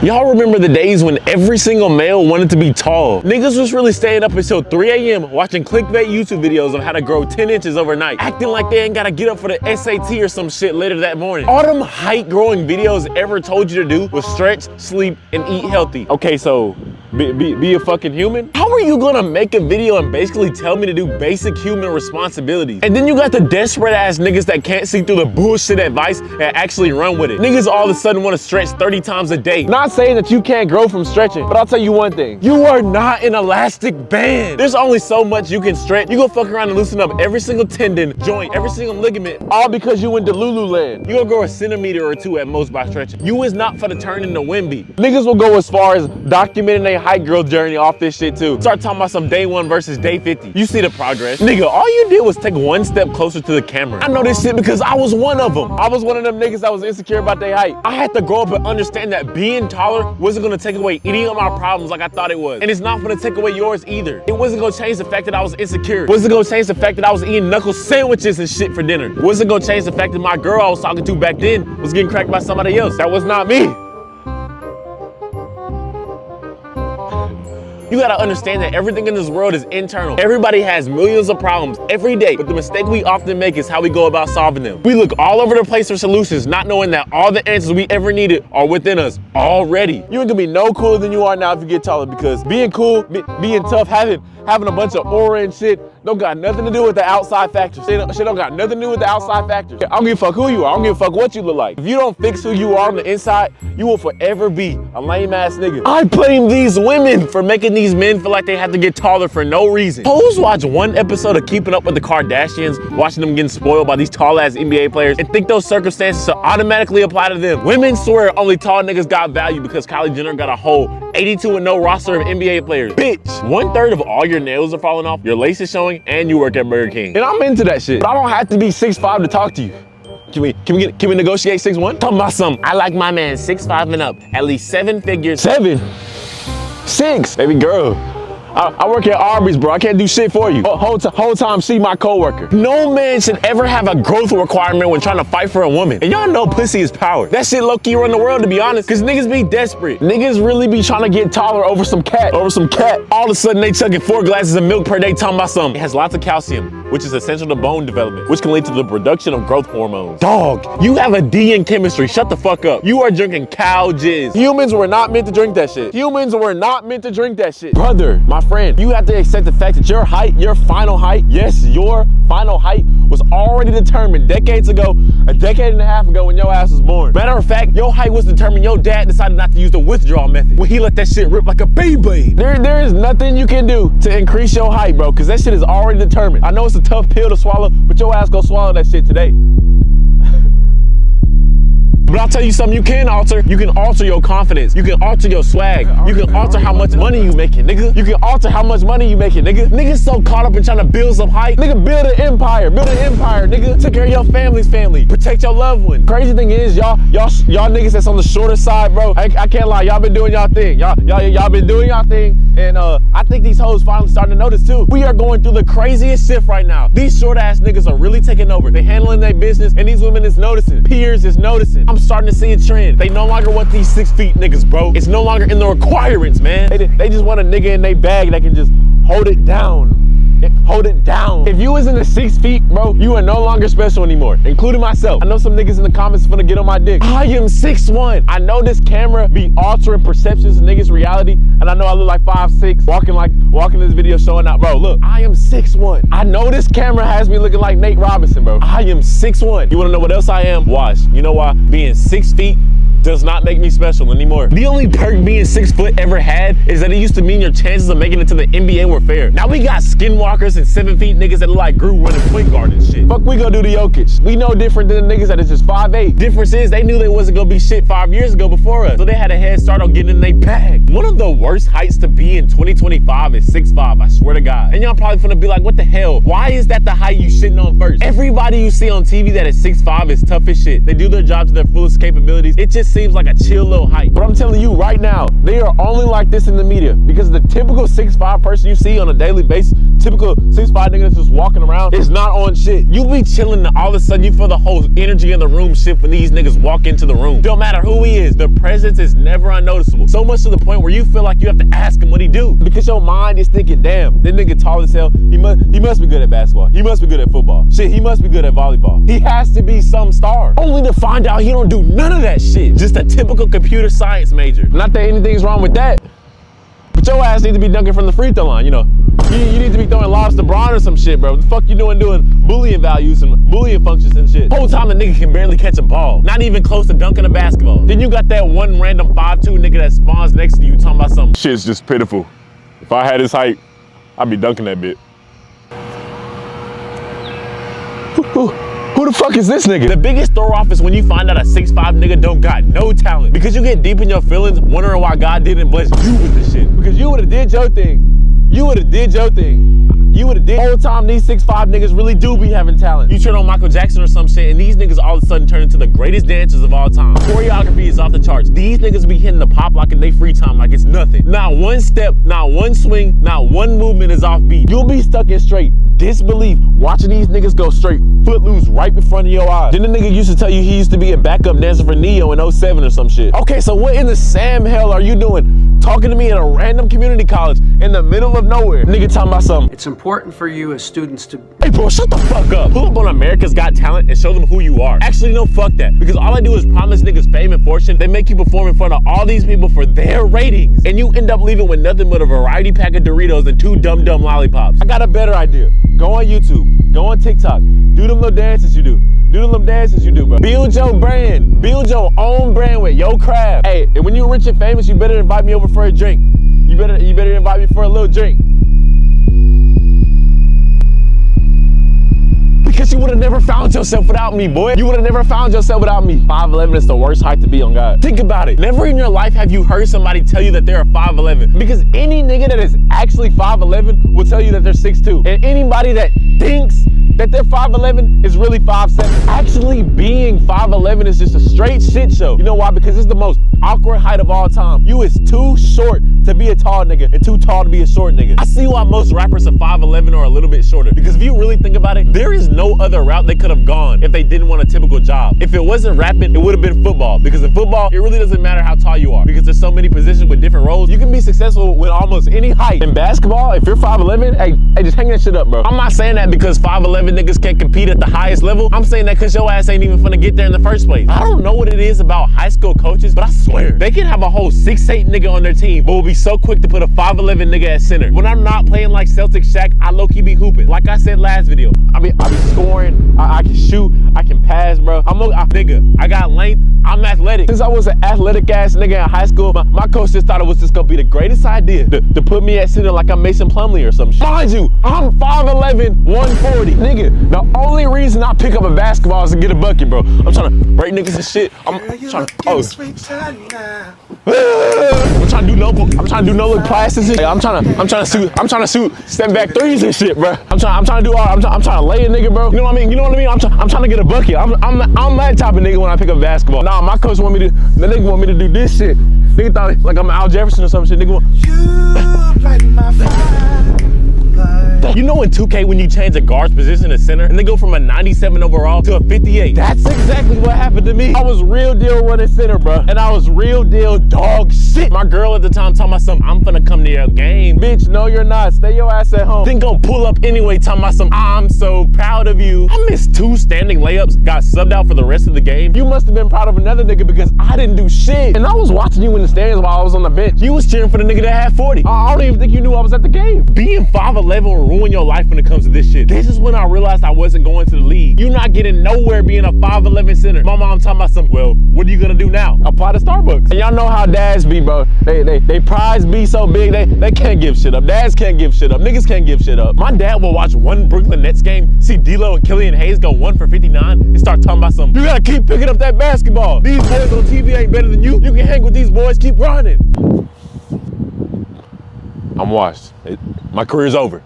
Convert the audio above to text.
Y'all remember the days when every single male wanted to be tall? Niggas was really staying up until 3 a.m. watching clickbait YouTube videos on how to grow 10 inches overnight, acting like they ain't gotta get up for the SAT or some shit later that morning. All them height growing videos ever told you to do was stretch, sleep, and eat healthy. Okay, so be a fucking human? How are you gonna make a video and basically tell me to do basic human responsibilities? And then you got the desperate ass niggas that can't see through the bullshit advice and actually run with it. Niggas all of a sudden wanna stretch 30 times a day. Not saying that you can't grow from stretching, but I'll tell you one thing. You are not an elastic band. There's only so much you can stretch. You gonna fuck around and loosen up every single tendon, joint, every single ligament, all because you went to Lululand. You gonna grow a centimeter or two at most by stretching. You is not for to turn into Wimby. Niggas will go as far as documenting their height growth journey off this shit too. Start talking about some day 1 versus day 50. You see the progress. Nigga, all you did was take one step closer to the camera. I know this shit because I was one of them. I was one of them niggas that was insecure about their height. I had to grow up and understand that being taller wasn't gonna take away any of my problems like I thought it was. And it's not gonna take away yours either. It wasn't gonna change the fact that I was insecure. It wasn't gonna change the fact that I was eating knuckle sandwiches and shit for dinner. It wasn't gonna change the fact that my girl I was talking to back then was getting cracked by somebody else. That was not me. You gotta understand that everything in this world is internal. Everybody has millions of problems every day, but the mistake we often make is how we go about solving them. We look all over the place for solutions, not knowing that all the answers we ever needed are within us already. You ain't gonna be no cooler than you are now if you get taller, because being cool, being tough, having a bunch of aura and shit don't got nothing to do with the outside factors. Shit don't got nothing to do with the outside factors. I don't give a fuck who you are. I don't give a fuck what you look like. If you don't fix who you are on the inside, you will forever be a lame ass nigga. I blame these women for making these men feel like they have to get taller for no reason. Hoes watch one episode of Keeping Up with the Kardashians, watching them getting spoiled by these tall ass NBA players, and think those circumstances should automatically apply to them. Women swear only tall niggas got value because Kylie Jenner got a whole 82-0 roster of NBA players. Bitch, 1/3 of all your nails are falling off, your lace is showing, and you work at Burger King. And I'm into that shit, but I don't have to be 6'5" to talk to you. Can we negotiate 6'1"? Talking about something. I like my man 6'5" and up, at least 7 figures. 7? 6? Baby girl. I work at Arby's, bro. I can't do shit for you. Whole time, she my coworker. No man should ever have a growth requirement when trying to fight for a woman. And y'all know pussy is power. That shit low-key run the world, to be honest, because niggas be desperate. Niggas really be trying to get taller over some cat. All of a sudden, they chugging 4 glasses of milk per day talking about something. It has lots of calcium, which is essential to bone development, which can lead to the production of growth hormones. Dog, you have a D in chemistry. Shut the fuck up. You are drinking cow jizz. Humans were not meant to drink that shit. Humans were not meant to drink that shit. Brother, my friend, you have to accept the fact that your height, your final height, yes, your final height was already determined decades ago, a decade and a half ago when your ass was born. Matter of fact, your height was determined. Your dad decided not to use the withdrawal method when he let that shit rip like a Beyblade. There is nothing you can do to increase your height, bro, because that shit is already determined. I know it's a tough pill to swallow, but your ass go swallow that shit today. But I'll tell you something you can alter. You can alter your confidence. You can alter your swag. You can alter how much money you making, nigga. You can alter how much money you making, nigga. Niggas so caught up in trying to build some height. Nigga, build an empire. Build an empire, nigga. Take care of your family's family. Protect your loved one. Crazy thing is, y'all niggas that's on the shorter side, bro. I can't lie. Y'all been doing y'all thing. Y'all been doing y'all thing. And I think these hoes finally starting to notice too. We are going through the craziest shift right now. These short ass niggas are really taking over. They handling their business, and these women is noticing. Peers is noticing. I'm starting to see a trend. They no longer want these 6 feet niggas, bro. It's no longer in the requirements, man. They just want a nigga in their bag that can just hold it down. Hold it down. If you isn't a 6 feet, bro, you are no longer special anymore, including myself. I know some niggas in the comments finna get on my dick. I am 6'1". I know this camera be altering perceptions of niggas' reality, and I know I look like 5'6", walking this video showing out, bro. Look, I am 6'1". I know this camera has me looking like Nate Robinson, bro. I am 6'1". You wanna know what else I am? Watch. You know why? Being 6 feet does not make me special anymore. The only perk being 6 foot ever had is that it used to mean your chances of making it to the NBA were fair. Now we got skinwalkers and 7 feet niggas that look like Gru running point guard and shit. Fuck we gonna do to Jokic. We know different than the niggas that is just 5'8". Difference is they knew they wasn't gonna be shit 5 years ago before us, so they had a head start on getting in their bag. One of the worst heights to be in 2025 is 6'5", I swear to God. And y'all probably finna be like, what the hell? Why is that the height you shitting on first? Everybody you see on TV that is 6'5" is tough as shit. They do their job to their fullest capabilities. It just seems like a chill little height. But I'm telling you right now, they are only like this in the media because the typical 6'5" person you see on a daily basis typical 6'5" nigga that's just walking around is not on shit. You be chilling and all of a sudden you feel the whole energy in the room shift when these niggas walk into the room. Don't matter who he is, the presence is never unnoticeable. So much to the point where you feel like you have to ask him what he do. Because your mind is thinking, damn, that nigga tall as hell, he must be good at basketball. He must be good at football. Shit, he must be good at volleyball. He has to be some star. Only to find out he don't do none of that shit. Just a typical computer science major. Not that anything's wrong with that, but your ass needs to be dunking from the free throw line, you know. You need to be throwing lobs to Braun or some shit, bro. What the fuck you doing Boolean values and Boolean functions and shit? Whole time the nigga can barely catch a ball. Not even close to dunking a basketball. Then you got that one random 5'2" nigga that spawns next to you talking about something. Shit's just pitiful. If I had his height, I'd be dunking that bit. Who the fuck is this nigga? The biggest throw off is when you find out a 6'5" nigga don't got no talent. Because you get deep in your feelings wondering why God didn't bless you with this shit. Because you would've did your thing. You would've did your thing. You would've did. The whole time these 6'5" niggas really do be having talent. You turn on Michael Jackson or some shit and these niggas all of a sudden turn into the greatest dancers of all time. Choreography is off the charts. These niggas be hitting the pop lock in their free time like it's nothing. Not one step, not one swing, not one movement is off beat. You'll be stuck in straight disbelief watching these niggas go straight footloose right in front of your eyes. Then the nigga used to tell you he used to be a backup dancer for Neo in 07 or some shit. Okay, so what in the Sam hell are you doing? Talking to me at a random community college in the middle of nowhere. Nigga talking about something. It's important for you as students to... Hey bro, shut the fuck up. Pull up on America's Got Talent and show them who you are. Actually, no, fuck that. Because all I do is promise niggas fame and fortune. They make you perform in front of all these people for their ratings. And you end up leaving with nothing but a variety pack of Doritos and 2 dumb lollipops. I got a better idea. Go on YouTube, go on TikTok, do them little dances you do. Do them little dances you do, bro. Build your brand. Build your own brand with your craft. Hey, and when you're rich and famous, you better invite me over for a drink. You better invite me for a little drink. Because you would have never found yourself without me, boy. You would have never found yourself without me. 5'11" is the worst height to be on God. Think about it. Never in your life have you heard somebody tell you that they're a 5'11". Because any nigga that is actually 5'11" will tell you that they're 6'2". And anybody that thinks that they're 5'11" is really 5'7". Actually being 5'11" is just a straight shit show. You know why? Because it's the most awkward height of all time. You is too short to be a tall nigga and too tall to be a short nigga. I see why most rappers are 5'11" or a little bit shorter. Because if you really think about it, there is no other route they could have gone if they didn't want a typical job. If it wasn't rapping, it would have been football. Because in football, it really doesn't matter how tall you are. Because there's so many positions with different roles. You can be successful with almost any height. In basketball, if you're 5'11", hey, just hang that shit up, bro. I'm not saying that because 5'11" niggas can't compete at the highest level. I'm saying that because your ass ain't even finna get there in the first place. I don't know what it is about high school coaches, but I swear, they can have a whole 6'8" nigga on their team, but will be so quick to put a 5'11" nigga at center. When I'm not playing like Celtic Shaq, I low-key be hooping. Like I said last video, I be scoring, I can shoot, I can pass, bro. Nigga, I got length, I'm athletic. Since I was an athletic ass nigga in high school, my coach just thought it was just gonna be the greatest idea to put me at center like I'm Mason Plumlee or some shit. Mind you, I'm 5'11", 140. Nigga, the only reason I pick up a basketball is to get a bucket, bro. I'm trying to break niggas and shit. I'm trying to do no look classes and shit. I'm trying to shoot step back threes and shit, bro. I'm trying to lay a nigga, bro. You know what I mean? I'm trying to get a bucket. I'm that type of nigga when I pick up basketball. Nah, my coach the nigga want me to do this shit. Nigga thought like I'm Al Jefferson or some shit. Nigga you know in 2K when you change a guard's position to center and they go from a 97 overall to a 58? That's exactly what happened to me. I was real deal running center, bro. And I was real deal dog shit. My girl at the time talking about something, I'm finna come to your game. Bitch, no you're not. Stay your ass at home. Then go pull up anyway talking about something, I'm so proud of you. I missed 2 standing layups, got subbed out for the rest of the game. You must have been proud of another nigga because I didn't do shit. And I was watching you in the stands while I was on the bench. You was cheering for the nigga that had 40. I don't even think you knew I was at the game. Being 5'11" will ruin your life when it comes to this shit. This is when I realized I wasn't going to the league. You're not getting nowhere being a 5'11" center. My mom talking about something, well, what are you gonna do now? Apply to Starbucks. And y'all know how dads be, bro. They prize be so big, they can't give shit up. Dads can't give shit up. Niggas can't give shit up. My dad will watch one Brooklyn Nets game, see D'Lo and Killian Hayes go 1 for 59, and start talking about something. You gotta keep picking up that basketball. These boys on TV ain't better than you. You can hang with these boys, keep grinding. I'm washed. My career's over.